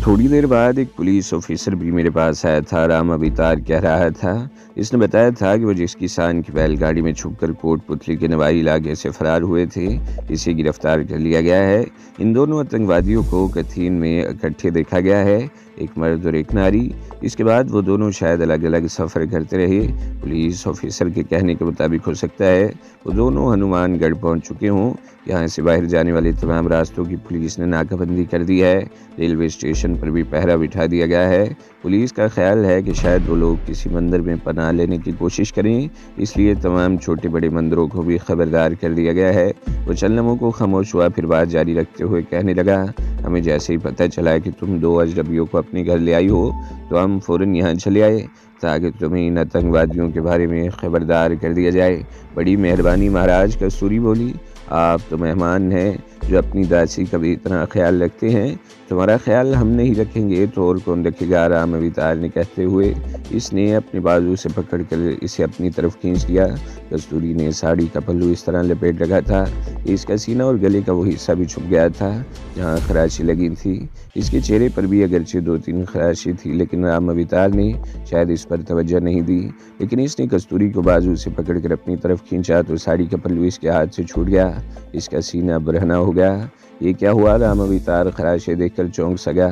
थोड़ी देर बाद एक पुलिस ऑफिसर भी मेरे पास आया था। राम अवतार कह रहा था। इसने बताया था कि वो जिस किसान की बैलगाड़ी में छुपकर कोटपुतली के नवाई इलाके से फरार हुए थे, इसे गिरफ्तार कर लिया गया है। इन दोनों आतंकवादियों को कथीन में इकट्ठे देखा गया है, एक मर्द और एक नारी। इसके बाद वो दोनों शायद अलग अलग सफ़र करते रहे। पुलिस ऑफिसर के कहने के मुताबिक हो सकता है वो दोनों हनुमानगढ़ पहुंच चुके हों। यहाँ से बाहर जाने वाले तमाम रास्तों की पुलिस ने नाकाबंदी कर दी है। रेलवे स्टेशन पर भी पहरा बिठा दिया गया है। पुलिस का ख्याल है कि शायद वो लोग किसी मंदिर में पनाह लेने की कोशिश करें, इसलिए तमाम छोटे बड़े मंदिरों को भी खबरदार कर दिया गया है। वो चंद लम्हों को खामोश हुआ, फिर बात जारी रखते हुए कहने लगा, हमें जैसे ही पता चला कि तुम दो अजनबियों को अपने घर ले आई हो तो हम फ़ौरन यहाँ चले आए ताकि तुम्हें इन आतंकवादियों के बारे में खबरदार कर दिया जाए। बड़ी मेहरबानी महाराज, कस्तूरी बोली। आप तो मेहमान हैं जो अपनी दासी का भी इतना ख्याल रखते हैं। तुम्हारा ख्याल हम नहीं रखेंगे तो और कौन रखेगा, राम अवतार ने कहते हुए इसने अपने बाजू से पकड़कर इसे अपनी तरफ खींच लिया। कस्तूरी ने साड़ी का पल्लू इस तरह लपेट रखा था, इसका सीना और गले का वो हिस्सा भी छुप गया था जहाँ खराशी लगी थी। इसके चेहरे पर भी अगरचे 2-3 खराशी थी, लेकिन राम अवतार ने शायद इस पर तवज्जो नहीं दी। लेकिन इसने कस्तूरी को बाजू से पकड़कर अपनी तरफ खींचा तो साड़ी का पल्लू इसके हाथ से छूट गया। इसका सीना बरहना हो गया। ये क्या हुआ? राम अवतार खराशे देखकर चौंक सका।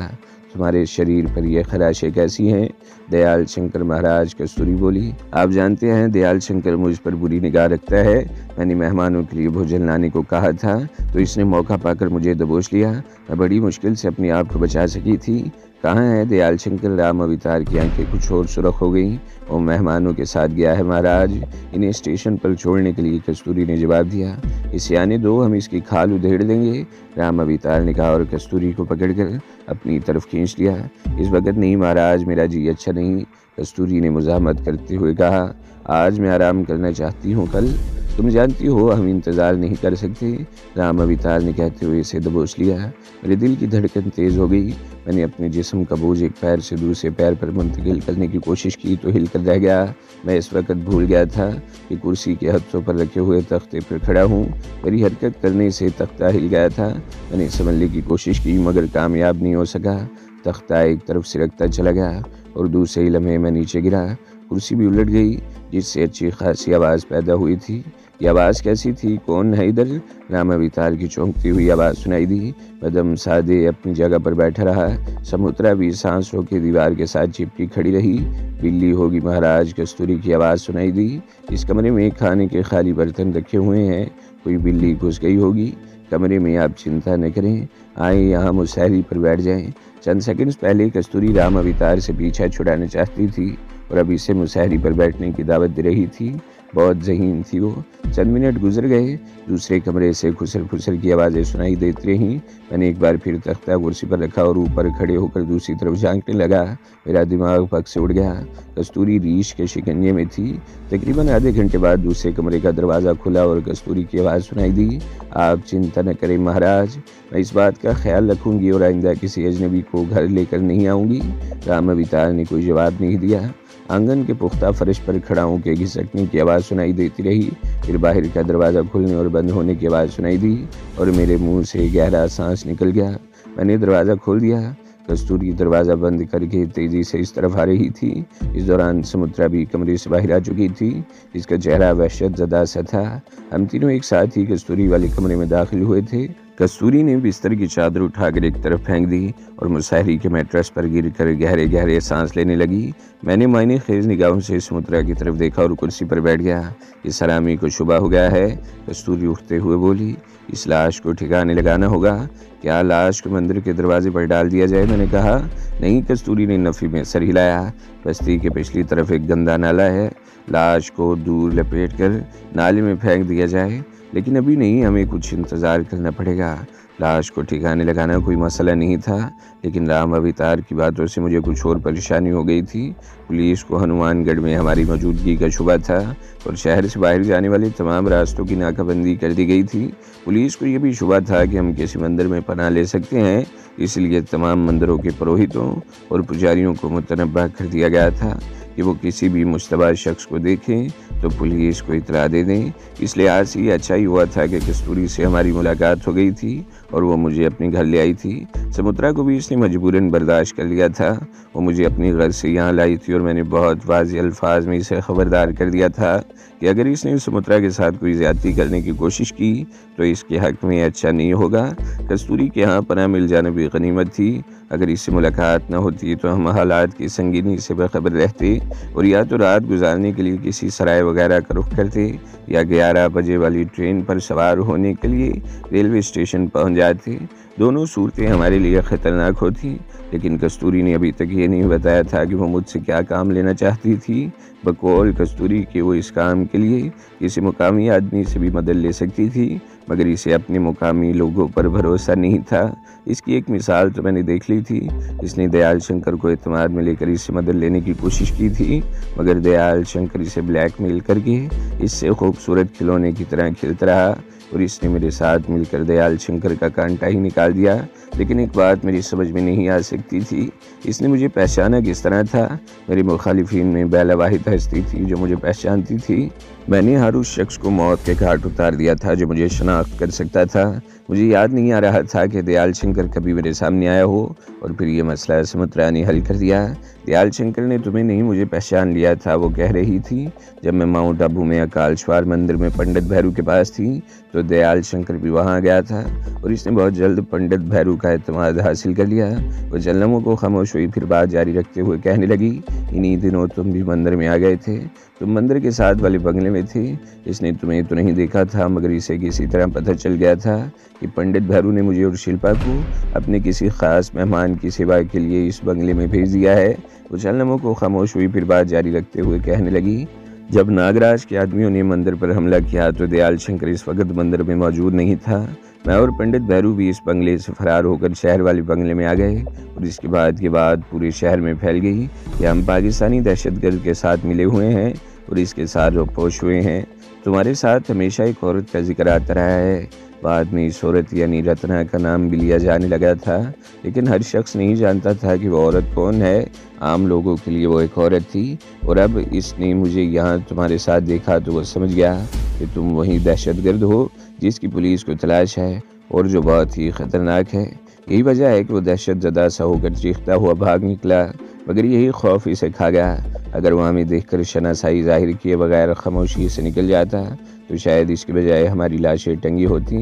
तुम्हारे शरीर पर ये खराशे कैसी हैं? दयाल शंकर महाराज, कस्तूरी बोली। आप जानते हैं दयाल शंकर मुझ पर बुरी निगाह रखता है। मैंने मेहमानों के लिए भोजन लाने को कहा था तो इसने मौका पाकर मुझे दबोच लिया। मैं बड़ी मुश्किल से अपने आप को बचा सकी थी। कहाँ है दयाल शंकर? राम अवतार की आंखें कुछ और सुर्ख हो गईं। वो मेहमानों के साथ गया है महाराज, इन्हें स्टेशन पर छोड़ने के लिए, कस्तूरी ने जवाब दिया। इसे आने दो, हम इसकी खाल उधेड़ देंगे, राम अवतार ने कहा और कस्तूरी को पकड़कर अपनी तरफ खींच लिया। इस वक्त नहीं महाराज, मेरा जी अच्छा नहीं, कस्तूरी ने मुज़ाहमत करते हुए कहा। आज मैं आराम करना चाहती हूँ, कल तुम जानती हो हम इंतज़ार नहीं कर सकते, राम अवतार ने कहते हुए इसे दबोच लिया। मेरे दिल की धड़कन तेज़ हो गई। मैंने अपने जिस्म का बोझ एक पैर से दूसरे पैर पर मुंतकिल करने की कोशिश की तो हिल कर रह गया। मैं इस वक्त भूल गया था कि कुर्सी के हत्थों पर रखे हुए तख्ते पर खड़ा हूँ। मेरी हरकत करने से तख्ता हिल गया था। मैंने संभलने की कोशिश की मगर कामयाब नहीं हो सका। तख्ता एक तरफ सिरकता चला गया और दूसरे ही लम्हे में नीचे गिरा। कुर्सी भी उलट गई जिससे अच्छी खासी आवाज़ पैदा हुई थी। ये आवाज़ कैसी थी? कौन है इधर? राम अवतार की चौंकती हुई आवाज़ सुनाई दी। मदम सादे अपनी जगह पर बैठा रहा। समुद्रा भी सांस रोके दीवार के साथ चिपकी खड़ी रही। बिल्ली होगी महाराज, कस्तूरी की आवाज़ सुनाई दी। इस कमरे में खाने के खाली बर्तन रखे हुए हैं, कोई बिल्ली घुस गई होगी कमरे में। आप चिंता न करें, आए यहाँ मुसहरी पर बैठ जाएं। चंद सेकंड्स पहले कस्तूरी राम अवतार से पीछा छुड़ाना चाहती थी और अब इसे मुसहरी पर बैठने की दावत दे रही थी। बहुत ज़हीन थी वो। चंद मिनट गुजर गए, दूसरे कमरे से खुसर खुसर की आवाज़ें सुनाई देती रहीं। मैंने एक बार फिर तख्ता कुर्सी पर रखा और ऊपर खड़े होकर दूसरी तरफ झांकने लगा। मेरा दिमाग पग से उड़ गया। कस्तूरी रीछ के शिकंजे में थी। तकरीबन आधे घंटे बाद दूसरे कमरे का दरवाज़ा खुला और कस्तूरी की आवाज़ सुनाई दी। आप चिंता न करें महाराज, मैं इस बात का ख्याल रखूंगी और आइंदा किसी अजनबी को घर लेकर नहीं आऊँगी। राम अवतार ने कोई जवाब नहीं दिया। आंगन के पुख्ता फर्श पर खड़ाओं के घिसकने की आवाज़ सुनाई देती रही। फिर बाहर का दरवाज़ा खुलने और बंद होने की आवाज़ सुनाई दी और मेरे मुंह से गहरा सांस निकल गया। मैंने दरवाज़ा खोल दिया। कस्तूरी दरवाज़ा बंद करके तेज़ी से इस तरफ आ रही थी। इस दौरान समुद्रा भी कमरे से बाहर आ चुकी थी। इसका चेहरा वहशत ज़दा सा था। हम तीनों एक साथ ही कस्तूरी वाले कमरे में दाखिल हुए थे। कस्तूरी ने बिस्तर की चादर उठाकर एक तरफ फेंक दी और मुसहरी के मैट्रेस पर गिरकर गहरे गहरे सांस लेने लगी। मैंने मायने खेज निगाहों से समुद्रा की तरफ देखा और कुर्सी पर बैठ गया। इस सलामी को शुबा हो गया है, कस्तूरी उठते हुए बोली। इस लाश को ठिकाने लगाना होगा। क्या लाश को मंदिर के दरवाजे पर डाल दिया जाए? मैंने कहा। नहीं, कस्तूरी ने नफ़ी में सर हिलाया। बस्ती के पिछली तरफ एक गंदा नाला है, लाश को दूर लपेट कर नाले में फेंक दिया जाए। लेकिन अभी नहीं, हमें कुछ इंतज़ार करना पड़ेगा। लाश को ठिकाने लगाना कोई मसला नहीं था, लेकिन राम अवतार की बातों से मुझे कुछ और परेशानी हो गई थी। पुलिस को हनुमानगढ़ में हमारी मौजूदगी का शुबा था और शहर से बाहर जाने वाले तमाम रास्तों की नाकाबंदी कर दी गई थी। पुलिस को यह भी शुबा था कि हम किसी मंदिर में पनाह ले सकते हैं, इसलिए तमाम मंदिरों के पुरोहितों और पुजारियों को मुतनब्बा कर दिया गया था कि वो किसी भी मुश्तबा शख्स को देखें तो पुलिस को इतला दे दें। इसलिए आज से ये अच्छा ही हुआ था कि कस्तूरी से हमारी मुलाकात हो गई थी और वो मुझे अपने घर ले आई थी। समुद्रा को भी इसने मजबूरन बर्दाश्त कर लिया था। वो मुझे अपनी गर्ज से यहाँ लाई थी और मैंने बहुत वाज़ेह अल्फाज में इसे खबरदार कर दिया था कि अगर इसने समुद्रा के साथ कोई ज़्यादती करने की कोशिश की तो इसके हक़ में अच्छा नहीं होगा। कस्तूरी के यहाँ पनाह मिल जाना भी गनीमत थी। अगर इससे मुलाकात न होती तो हम हालात की संगीनी से बेखबर रहते और या तो रात गुजारने के लिए किसी सराय वगैरह का रुख करते या 11 बजे वाली ट्रेन पर सवार होने के लिए रेलवे स्टेशन पहुंच जाते। दोनों सूरतें हमारे लिए ख़तरनाक होती, लेकिन कस्तूरी ने अभी तक ये नहीं बताया था कि वो मुझसे क्या काम लेना चाहती थी। बकौल कस्तूरी कि वो इस काम के लिए किसी मुकामी आदमी से भी मदद ले सकती थी, मगर इसे अपने मुकामी लोगों पर भरोसा नहीं था। इसकी एक मिसाल तो मैंने देख ली थी। इसने दयाल शंकर को एतमाद में लेकर इससे मदद लेने की कोशिश की थी, मगर दयाल शंकर इसे ब्लैकमेल करके इससे खूबसूरत खिलौने की तरह खेलता रहा और इसने मेरे साथ मिलकर दयाल शंकर का कांटा ही निकाल दिया। लेकिन एक बात मेरी समझ में नहीं आ सकती थी, इसने मुझे पहचाना किस तरह था। मेरे मुखालिफिन में बेला वाहिद हस्ती थी जो मुझे पहचानती थी। मैंने हर उस शख्स को मौत के घाट उतार दिया था जो मुझे शनाख्त कर सकता था। मुझे याद नहीं आ रहा था कि दयाल शंकर कभी मेरे सामने आया हो और फिर ये मसला समुद्रा ने हल कर दिया। दयाल शंकर ने तुम्हें नहीं मुझे पहचान लिया था, वो कह रही थी। जब मैं माउंट आबू में अकालश्वार मंदिर में पंडित भैरू के पास थी तो दयाल शंकर भी वहाँ गया था और इसने बहुत जल्द पंडित भैरू का एतमाद हासिल कर लिया। वो जन्नमों को खामोश हुई, फिर बात जारी रखते हुए कहने लगी, इन्हीं दिनों तुम भी मंदिर में आ गए थे। तुम मंदिर के साथ वाले बंगले में थे। इसने तुम्हें तो नहीं देखा था, मगर इसे किसी तरह पता चल गया था कि पंडित भैरू ने मुझे और शिल्पा को अपने किसी ख़ास मेहमान की सेवा के लिए इस बंगले में भेज दिया है। वो जन्नमों को खामोश हुई, फिर बात जारी रखते हुए कहने लगी, जब नागराज के आदमियों ने मंदिर पर हमला किया तो दयाल शंकर इस वक्त मंदिर में मौजूद नहीं था। मैं और पंडित भैरू भी इस बंगले से फरार होकर शहर वाले बंगले में आ गए और इसके बाद की बात पूरे शहर में फैल गई कि हम पाकिस्तानी दहशतगर्द के साथ मिले हुए हैं और इसके साथ रोपोश हुए हैं। तुम्हारे साथ हमेशा एक औरत का जिक्र आता रहा है। बाद में इस औरत यानी रत्ना का नाम भी लिया जाने लगा था, लेकिन हर शख्स नहीं जानता था कि वो औरत कौन है। आम लोगों के लिए वो एक औरत थी और अब इसने मुझे यहाँ तुम्हारे साथ देखा तो वो समझ गया कि तुम वही दहशतगर्द हो जिसकी पुलिस को तलाश है और जो बहुत ही ख़तरनाक है। यही वजह है कि वो दहशत ज़दा सा होकर चीखता हुआ भाग निकला, मगर यही खौफ इसे खा गया। अगर वो हमें देखकर शनासाई जाहिर किए बगैर खामोशी से निकल जाता तो शायद इसके बजाय हमारी लाशें टंगी होती।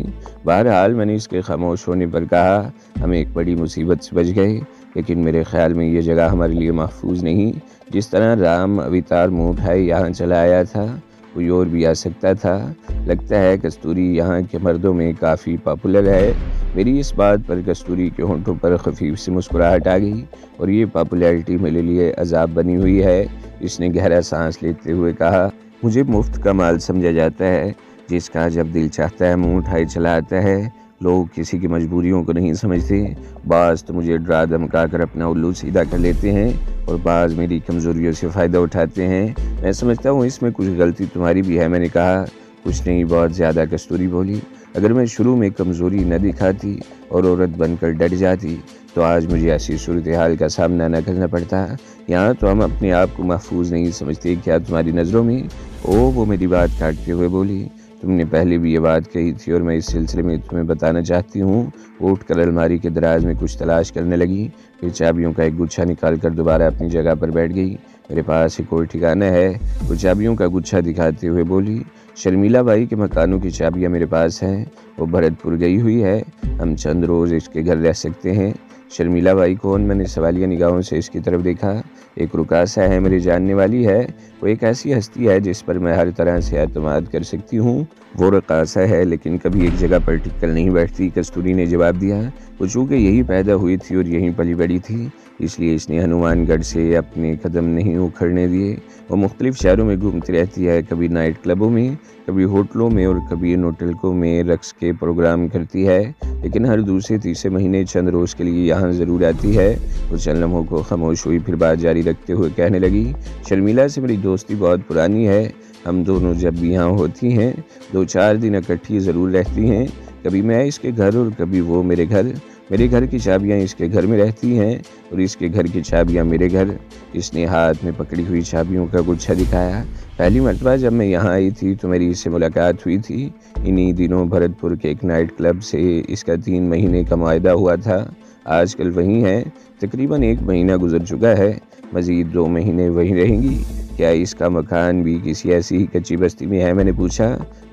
बहरहाल मैंने इसके खामोश होने पर कहा, हम एक बड़ी मुसीबत से बच गए, लेकिन मेरे ख्याल में ये जगह हमारे लिए महफूज नहीं। जिस तरह राम अवतार मुँह उठाए यहाँ चला आया था, कोई और भी आ सकता था। लगता है कस्तूरी यहाँ के मर्दों में काफ़ी पॉपुलर है। मेरी इस बात पर कस्तूरी के होंठों पर खफीफ सी मुस्कुराहट आ गई और ये पॉपुलैरिटी मेरे लिए अजाब बनी हुई है। इसने गहरा सांस लेते हुए कहा, मुझे मुफ्त का माल समझा जाता है, जिसका जब दिल चाहता है मुँह उठाए चला आता है। लोग किसी की मजबूरियों को नहीं समझते। बाज़ तो मुझे डरा धमका कर अपना उल्लू सीधा कर लेते हैं और बाज़ मेरी कमज़ोरियों से फ़ायदा उठाते हैं। मैं समझता हूँ इसमें कुछ गलती तुम्हारी भी है। मैंने कहा, कुछ नहीं, बहुत ज़्यादा, कस्तूरी बोली। अगर मैं शुरू में कमज़ोरी न दिखाती और औरत बनकर डट जाती तो आज मुझे ऐसी सूरत हाल का सामना न करना पड़ता। यहाँ तो हम अपने आप को महफूज नहीं समझते क्या तुम्हारी नज़रों में? वो मेरी बात काटते हुए बोली, तुमने पहले भी ये बात कही थी और मैं इस सिलसिले में तुम्हें बताना चाहती हूँ। उठकर अलमारी के दराज में कुछ तलाश करने लगी, फिर चाबियों का एक गुच्छा निकाल कर दोबारा अपनी जगह पर बैठ गई। मेरे पास एक और ठिकाना है, वो चाबियों का गुच्छा दिखाते हुए बोली, शर्मिला बाई के मकानों की चाबियाँ मेरे पास हैं। वो भरतपुर गई हुई है, हम चंद रोज़ इसके घर रह सकते हैं। शर्मिला बाई कौन? मैंने सवालिया निगाहों से इसकी तरफ देखा। एक रुकासा है, मेरी जानने वाली है। वो एक ऐसी हस्ती है जिस पर मैं हर तरह से एतमाद कर सकती हूँ। वो रुकासा है लेकिन कभी एक जगह पर टिक कर नहीं बैठती, कस्तूरी ने जवाब दिया। वो चूँकि यही पैदा हुई थी और यहीं पली बड़ी थी, इसलिए इसने हनुमानगढ़ से अपने कदम नहीं उखड़ने दिए। वो मुख्तलिफ शहरों में घूमती रहती है, कभी नाइट क्लबों में, कभी होटलों में और कभी इन होटलों में रक्स के प्रोग्राम करती है, लेकिन हर दूसरे तीसरे महीने चंद रोज़ के लिए यहाँ ज़रूर आती है। वो चंद लम्हों को खामोश हुई, फिर बात जारी रखते हुए कहने लगी, शर्मिला से मेरी दोस्ती बहुत पुरानी है। हम दोनों जब भी यहाँ होती हैं 2-4 दिन इकट्ठी ज़रूर रहती हैं। कभी मैं इसके घर और कभी वो मेरे घर। मेरे घर की चाबियाँ इसके घर में रहती हैं और इसके घर की चाबियाँ मेरे घर। इसने हाथ में पकड़ी हुई चाबियों का गुच्छा दिखाया। पहली मर्तबा जब मैं यहाँ आई थी तो मेरी इससे मुलाकात हुई थी। इन्हीं दिनों भरतपुर के एक नाइट क्लब से इसका 3 महीने का मुआहदा हुआ था। आजकल वहीं है। तकरीबन 1 महीना गुजर चुका है, मज़ीद 2 महीने वहीं रहेंगी। क्या इसका मकान भी किसी ऐसी ही कच्ची बस्ती में है? मैंने पूछा।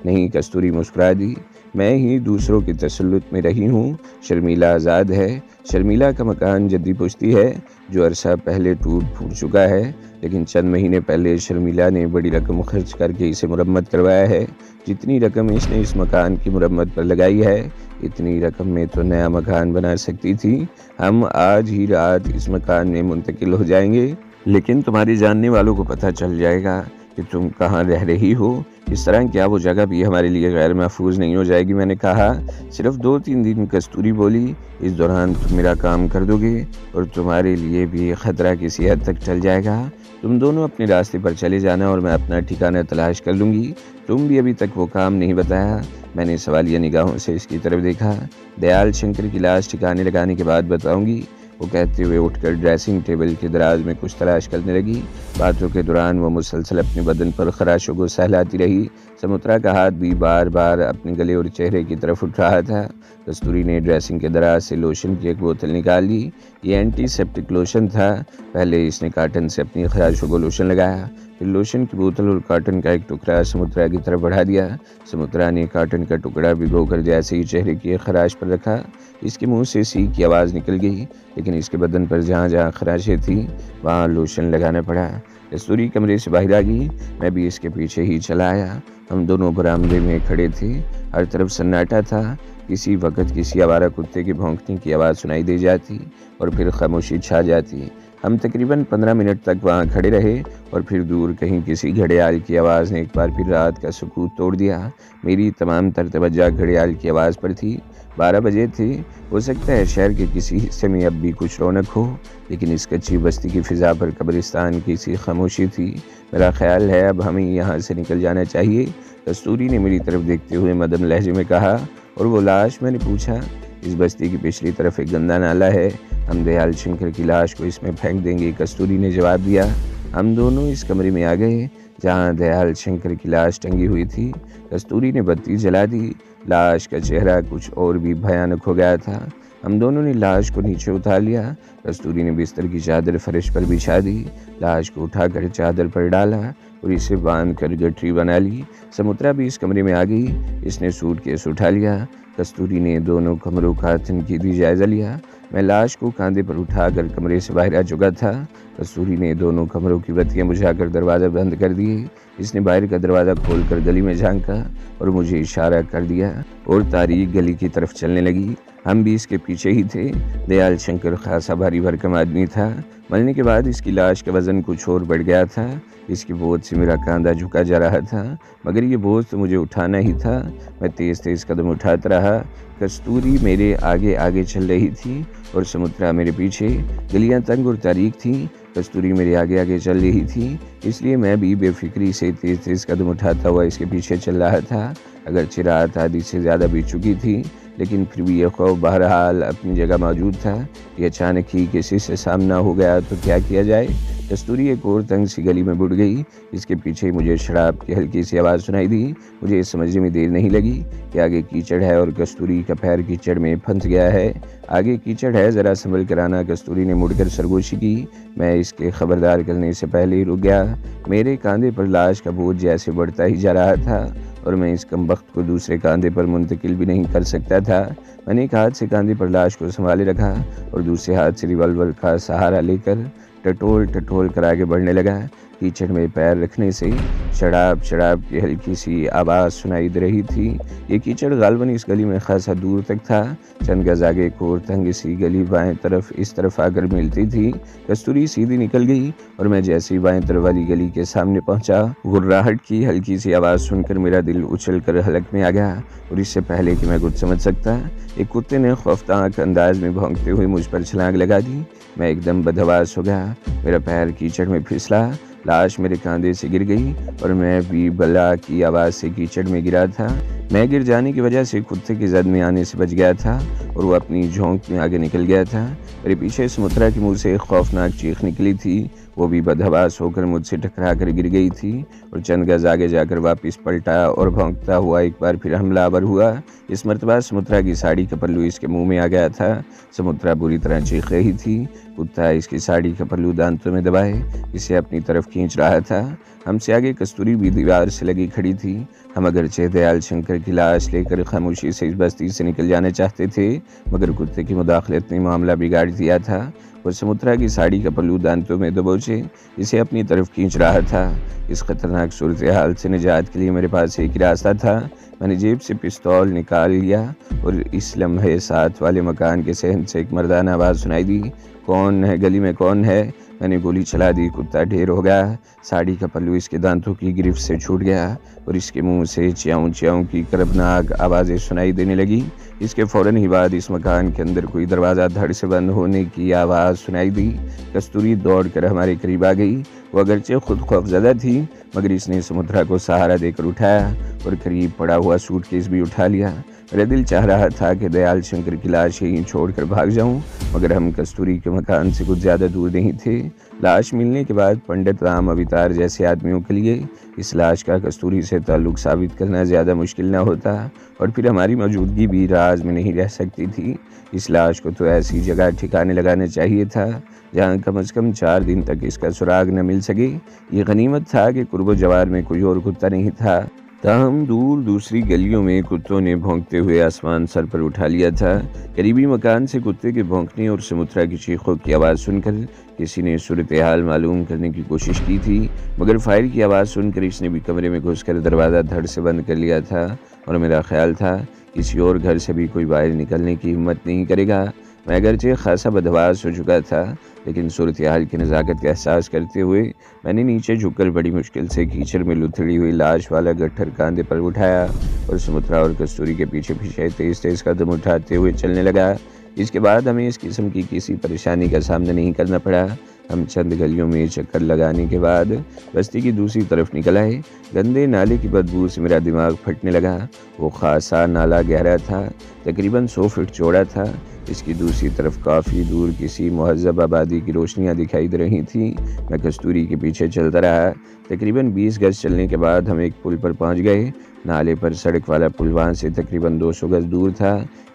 नहीं, कस्तूरी मुस्कुरा दी। मैं ही दूसरों के तसल्लुत में रही हूँ। शर्मिला आज़ाद है। शर्मिला का मकान जद्दी पुश्ती है, जो अरसा पहले टूट फूट चुका है, लेकिन चंद महीने पहले शर्मिला ने बड़ी रकम खर्च करके इसे मुरम्मत करवाया है। जितनी रकम इसने इस मकान की मुरम्मत पर लगाई है, इतनी रकम में तो नया मकान बना सकती थी। हम आज ही रात इस मकान में मुंतकिल हो जाएंगे, लेकिन तुम्हारे जानने वालों को पता चल जाएगा कि तुम कहाँ रह रही हो। इस तरह क्या वो जगह भी हमारे लिए गैर महफूज नहीं हो जाएगी? मैंने कहा। सिर्फ 2-3 दिन, कस्तूरी बोली। इस दौरान तुम मेरा काम कर दोगे और तुम्हारे लिए भी खतरा किसी हद तक टल जाएगा। तुम दोनों अपने रास्ते पर चले जाना और मैं अपना ठिकाना तलाश कर लूँगी। तुम भी अभी तक वो काम नहीं बताया। मैंने सवालिया निगाहों से इसकी तरफ देखा। दयाल शंकर की लाश ठिकाने लगाने के बाद बताऊंगी, वो कहते हुए उठकर ड्रेसिंग टेबल के दराज में कुछ तलाश करने लगी। बातों के दौरान वो मुसलसल अपने बदन पर खराशों को सहलाती रही। समुद्रा का हाथ भी बार बार अपने गले और चेहरे की तरफ उठ रहा था। कस्तूरी ने ड्रेसिंग के दराज से लोशन की एक बोतल निकाल ली। ये एंटीसेप्टिक लोशन था। पहले इसने कॉटन से अपनी खराशों को लोशन लगाया, फिर लोशन की बोतल और कॉटन का एक टुकड़ा समुद्रा की तरफ बढ़ा दिया। समुद्रा ने कॉटन का टुकड़ा भिगोकर जैसे ही चेहरे की खराश पर रखा, इसके मुंह से सी की आवाज़ निकल गई, लेकिन इसके बदन पर जहाँ जहाँ खराशें थी वहाँ लोशन लगाना पड़ा। कस्तूरी कमरे से बाहर आ गई। मैं भी इसके पीछे ही चला आया। हम दोनों बरामदे में खड़े थे। हर तरफ सन्नाटा था। किसी वक्त किसी आवारा कुत्ते के भौंकने की आवाज़ सुनाई दे जाती और फिर खामोशी छा जाती। हम तकरीबन 15 मिनट तक वहाँ खड़े रहे और फिर दूर कहीं किसी घड़ियाल की आवाज़ ने एक बार फिर रात का सुकूत तोड़ दिया। मेरी तमाम तर तवज्जो घड़ियाल की आवाज़ पर थी। 12 बजे थे। हो सकता है शहर के किसी हिस्से में अब भी कुछ रौनक हो, लेकिन इस कच्ची बस्ती की फ़िज़ा पर कब्रिस्तान की सी खामोशी थी। मेरा ख्याल है अब हमें यहाँ से निकल जाना चाहिए, कस्तूरी ने मेरी तरफ देखते हुए मदम लहजे में कहा। और वो लाश? मैंने पूछा। इस बस्ती की पिछली तरफ एक गंदा नाला है, हम दयाल शंकर की लाश को इसमें फेंक देंगे, कस्तूरी ने जवाब दिया। हम दोनों इस कमरे में आ गए जहाँ दयाल शंकर की लाश टंगी हुई थी। कस्तूरी ने बत्ती जला दी। लाश का चेहरा कुछ और भी भयानक हो गया था। हम दोनों ने लाश को नीचे उतार लिया। कस्तूरी ने बिस्तर की चादर फर्श पर बिछा दी, लाश को उठाकर चादर पर डाला और इसे बांध कर गठरी बना ली। समुद्रा भी इस कमरे में आ गई। इसने सूटकेस उठा लिया। कस्तूरी ने दोनों कमरों का तनकीदी जायजा लिया। मैं लाश को कंधे पर उठाकर कमरे से बाहर आ चुका था। कस्तूरी ने दोनों कमरों की बत्तियां बुझाकर दरवाज़ा बंद कर दिए। इसने बाहर का दरवाज़ा खोलकर गली में झांका और मुझे इशारा कर दिया और तारीक गली की तरफ चलने लगी। हम भी इसके पीछे ही थे। दयाल शंकर खासा भारी भरकम आदमी था। मरने के बाद इसकी लाश का वज़न कुछ और बढ़ गया था। इसकी बोझ से मेरा कंधा झुका जा रहा था, मगर ये बोझ तो मुझे उठाना ही था। मैं तेज़ तेज़ कदम उठाता रहा। कस्तूरी मेरे आगे आगे चल रही थी और समुद्रा मेरे पीछे। गलियां तंग और तारीक थीं। कस्तूरी मेरे आगे आगे चल रही थी, इसलिए मैं भी बेफिक्री से तेज़ तेज़ कदम उठाता हुआ इसके पीछे चल रहा था। अगरचे रात आधी से ज़्यादा बीत चुकी थी, लेकिन फिर भी यह खौफ बहरहाल अपनी जगह मौजूद था कि अचानक ही किसी से सामना हो गया तो क्या किया जाए। कस्तूरी एक और तंग सी गली में बुड़ गई। इसके पीछे मुझे शराब की हल्की सी आवाज़ सुनाई दी। मुझे इस समझने में देर नहीं लगी कि आगे कीचड़ है और कस्तूरी का पैर कीचड़ में फंस गया है। आगे कीचड़ है, ज़रा संभल कर आना। कस्तूरी ने मुड़कर सरगोशी की। मैं इसके खबरदार करने से पहले ही रुक गया। मेरे कंधे पर लाश का बोझ जैसे बढ़ता ही जा रहा था और मैं इस कमबख्त को दूसरे कंधे पर मुंतकिल भी नहीं कर सकता था। मैंने एक हाथ से कंधे पर लाश को संभाले रखा और दूसरे हाथ से रिवॉल्वर का सहारा लेकर टटोल टटोल कर आगे बढ़ने लगा। कीचड़ में पैर रखने से शराब शराब की हल्की सी आवाज़ सुनाई दे रही थी। ये कीचड़ गालबन इस गली में खासा दूर तक था। चंद गज आगे एक और तंग सी गली बाएं तरफ इस तरफ आकर मिलती थी। कस्तूरी सीधी निकल गई और मैं जैसे ही बाएं तरफ वाली गली के सामने पहुंचा, गुर्राहट की हल्की सी आवाज़ सुनकर मेरा दिल उछल कर हलक में आ गया। और इससे पहले कि मैं कुछ समझ सकता, एक कुत्ते ने खौफनाक अंदाज में भौंकते हुए मुझ पर छलांग लगा दी। मैं एकदम बदहवास हो गया। मेरा पैर कीचड़ में फिसला, लाश मेरे कंधे से गिर गई और मैं भी बला की आवाज़ से कीचड़ में गिरा था। मैं गिर जाने की वजह से कुत्ते की जद में आने से बच गया था और वो अपनी झोंक में आगे निकल गया था। मेरे पीछे समुद्रा के मुंह से एक खौफनाक चीख निकली थी वो भी बदहवास होकर मुझसे टकरा कर गिर गई थी और चंद गज आगे जाकर वापस पलटा और भौंकता हुआ एक बार फिर हमलावर हुआ। इस मरतबा समुद्रा की साड़ी का पल्लू इसके मुंह में आ गया था। समुद्रा बुरी तरह चीख रही थी। कुत्ता इसकी साड़ी का पल्लू दांतों में दबाए इसे अपनी तरफ खींच रहा था। हमसे आगे कस्तूरी भी दीवार से लगी खड़ी थी। हम अगरचे दयाल शंकर की लाश लेकर खामोशी से इस बस्ती से निकल जाना चाहते थे, मगर कुत्ते की मुदाखलत ने मामला बिगाड़ दिया था। वो समुद्रा की साड़ी का पल्लू दांतों में दबोचे इसे अपनी तरफ खींच रहा था। इस खतरनाक सूरत हाल से निजात के लिए मेरे पास एक ही रास्ता था। मैंने जेब से पिस्तौल निकाल लिया और इस लम्हे साथ वाले मकान के सहन से एक मर्दाना आवाज़ सुनाई दी, कौन है, गली में कौन है? मैंने गोली चला दी। कुत्ता ढेर हो गया। साड़ी का पल्लू इसके दांतों की गिरफ्त से छूट गया और इसके मुंह से च्याऊं च्याऊं की करबनाक आवाज़ें सुनाई देने लगी। इसके फ़ौरन ही बाद इस मकान के अंदर कोई दरवाज़ा धड़ से बंद होने की आवाज़ सुनाई दी। कस्तूरी दौड़कर हमारे करीब आ गई। वो अगरचे खुद खौफज़दा थी, मगर इसने समुद्रा को सहारा देकर उठाया और करीब पड़ा हुआ सूटकेस भी उठा लिया। मेरा दिल चाह रहा था कि दयाल शंकर की लाश यहीं छोड़कर भाग जाऊं, मगर हम कस्तूरी के मकान से कुछ ज़्यादा दूर नहीं थे। लाश मिलने के बाद पंडित राम अवतार जैसे आदमियों के लिए इस लाश का कस्तूरी से ताल्लुक़ साबित करना ज़्यादा मुश्किल न होता और फिर हमारी मौजूदगी भी राज में नहीं रह सकती थी। इस लाश को तो ऐसी जगह ठिकाने लगाना चाहिए था जहाँ कम से कम 4 दिन तक इसका सुराग न मिल सके। ये गनीमत था कि कुर्बो जवार में कोई और कुत्ता नहीं था। ताहम दूर दूसरी गलियों में कुत्तों ने भौंकते हुए आसमान सर पर उठा लिया था। करीबी मकान से कुत्ते के भौंकने और समुद्रा की चीखों की आवाज़ सुनकर किसी ने सूरत हाल मालूम करने की कोशिश की थी, मगर फायर की आवाज़ सुनकर इसने भी कमरे में घुसकर दरवाज़ा धड़ से बंद कर लिया था और मेरा ख्याल था किसी और घर से भी कोई बाहर निकलने की हिम्मत नहीं करेगा। मैं अगरचे खासा बदहवास हो चुका था, लेकिन सूरत हाल की नज़ाकत का एहसास करते हुए मैंने नीचे झुककर बड़ी मुश्किल से कीचड़ में लुथड़ी हुई लाश वाला गट्ठर कांधे पर उठाया और समुद्रा और कस्तूरी के पीछे पीछे तेज तेज कदम उठाते हुए चलने लगा। इसके बाद हमें इस किस्म की किसी परेशानी का सामना नहीं करना पड़ा। हम चंद गलियों में चक्कर लगाने के बाद बस्ती की दूसरी तरफ निकल आए। गंदे नाले की बदबू से मेरा दिमाग फटने लगा। वो खासा नाला गहरा था, तकरीबन 100 फीट चौड़ा था। इसकी दूसरी तरफ काफ़ी दूर किसी मुहज़्ज़ब आबादी की रोशनियां दिखाई दे रही थीं। मैं कस्तूरी के पीछे चलता रहा। तकरीबन 20 गज चलने के बाद हम एक पुल पर पहुंच गए। नाले पर सड़क वाला पुल वहाँ से तकरीबन 200 गज दूर था।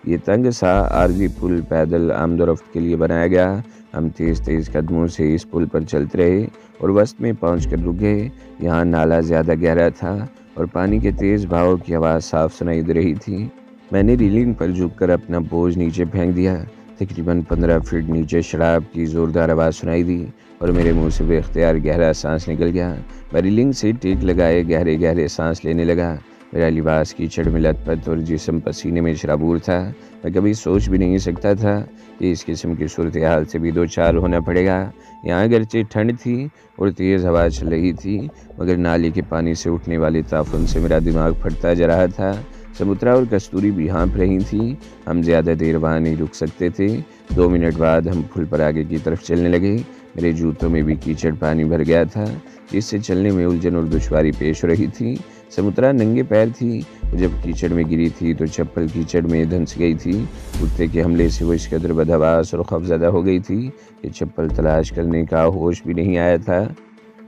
ये तंग सा आरजी पुल पैदल आमदोरफ्त के लिए बनाया गया। हम तेज़ तेज़ कदमों से इस पुल पर चलते रहे और वस्त में पहुंचकर रुक गए। यहाँ नाला ज़्यादा गहरा था और पानी के तेज़ बहाव की आवाज़ साफ सुनाई दे रही थी। मैंने रीलिंग पर झुककर अपना बोझ नीचे फेंक दिया। तकरीबन 15 फीट नीचे शराब की ज़ोरदार आवाज़ सुनाई दी और मेरे मुंह से बेख्तियार गहरा सांस निकल गया। मैं रीलिंग से टेक लगाए गहरे गहरे सांस लेने लगा। मेरा लिबास कीचड़ में लथपथ और जिस्म पसीने में शराबूर था। मैं कभी सोच भी नहीं सकता था कि इस किस्म की सूरत हाल से भी दो चार होना पड़ेगा। यहाँ अगरचे ठंड थी और तेज़ हवा चल रही थी, मगर नाले के पानी से उठने वाले ताफुन से मेरा दिमाग फटता जा रहा था। समुद्रा और कस्तूरी भी हाँफ रही थी। हम ज़्यादा देर वहाँ नहीं रुक सकते थे। 2 मिनट बाद हम पुल पर आगे की तरफ चलने लगे। मेरे जूतों में भी कीचड़ पानी भर गया था, जिससे चलने में उलझन और दुश्वारी पेश हो रही थी। समुद्रा नंगे पैर थी और जब कीचड़ में गिरी थी तो चप्पल कीचड़ में धंस गई थी। कुत्ते के हमले से वो इस कदर बदहवास और खौफज़दा हो गई थी कि चप्पल तलाश करने का होश भी नहीं आया था।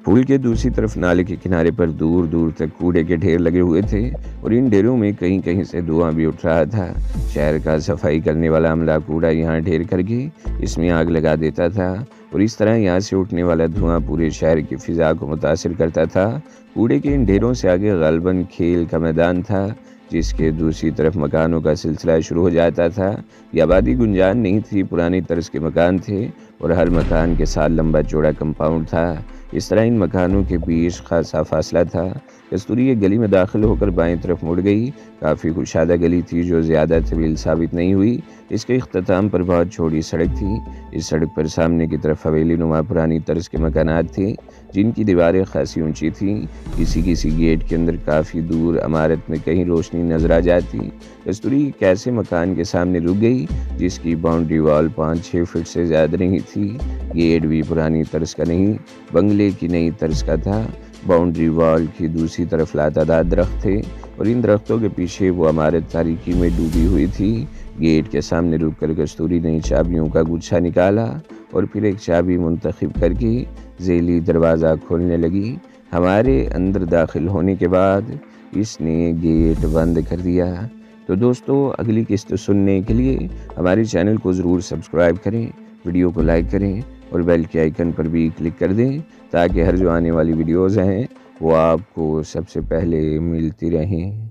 पुल के दूसरी तरफ नाले के किनारे पर दूर दूर तक कूड़े के ढेर लगे हुए थे और इन ढेरों में कहीं कहीं से धुआं भी उठ रहा था। शहर का सफाई करने वाला अमला कूड़ा यहाँ ढेर करके इसमें आग लगा देता था और इस तरह यहाँ से उठने वाला धुआं पूरे शहर की फिजा को मुतासिर करता था। कूड़े के इन ढेरों से आगे गालबन खेल का मैदान था, जिसके दूसरी तरफ मकानों का सिलसिला शुरू हो जाता था। ये आबादी गुंजान नहीं थी, पुरानी तर्ज के मकान थे और हर मकान के साथ लंबा चौड़ा कंपाउंड था। इस तरह इन मकानों के बीच खासा फासला था। कस्तूरी एक गली में दाखिल होकर बाएं तरफ मुड़ गई। काफ़ी कुशादा गली थी जो ज़्यादा तवील साबित नहीं हुई। इसके इख्तिताम पर बहुत चौड़ी सड़क थी। इस सड़क पर सामने की तरफ हवेली नुमा पुरानी तर्ज के मकानात थे, जिनकी दीवारें खासी ऊंची थीं। किसी किसी गेट के अंदर काफ़ी दूर इमारत में कहीं रोशनी नजर आ जाती। कस्तूरी एक ऐसे मकान के सामने रुक गई जिसकी बाउंड्री वॉल 5-6 फीट से ज़्यादा नहीं थी। गेट भी पुरानी तर्ज का नहीं, बंगले की नई तर्ज का था। बाउंड्री वॉल की दूसरी तरफ लातादाद दरख्त थे और इन दरख्तों के पीछे वो इमारत तारीकी में डूबी हुई थी। गेट के सामने रुककर कस्तूरी ने चाबियों का गुच्छा निकाला और फिर एक चाबी मुंतखब करके ज़ैली दरवाज़ा खोलने लगी। हमारे अंदर दाखिल होने के बाद इसने गेट बंद कर दिया। तो दोस्तों, अगली किस्त सुनने के लिए हमारे चैनल को ज़रूर सब्सक्राइब करें, वीडियो को लाइक करें और बेल के आइकन पर भी क्लिक कर दें ताकि हर जो आने वाली वीडियोज़ हैं वो आपको सबसे पहले मिलती रहें।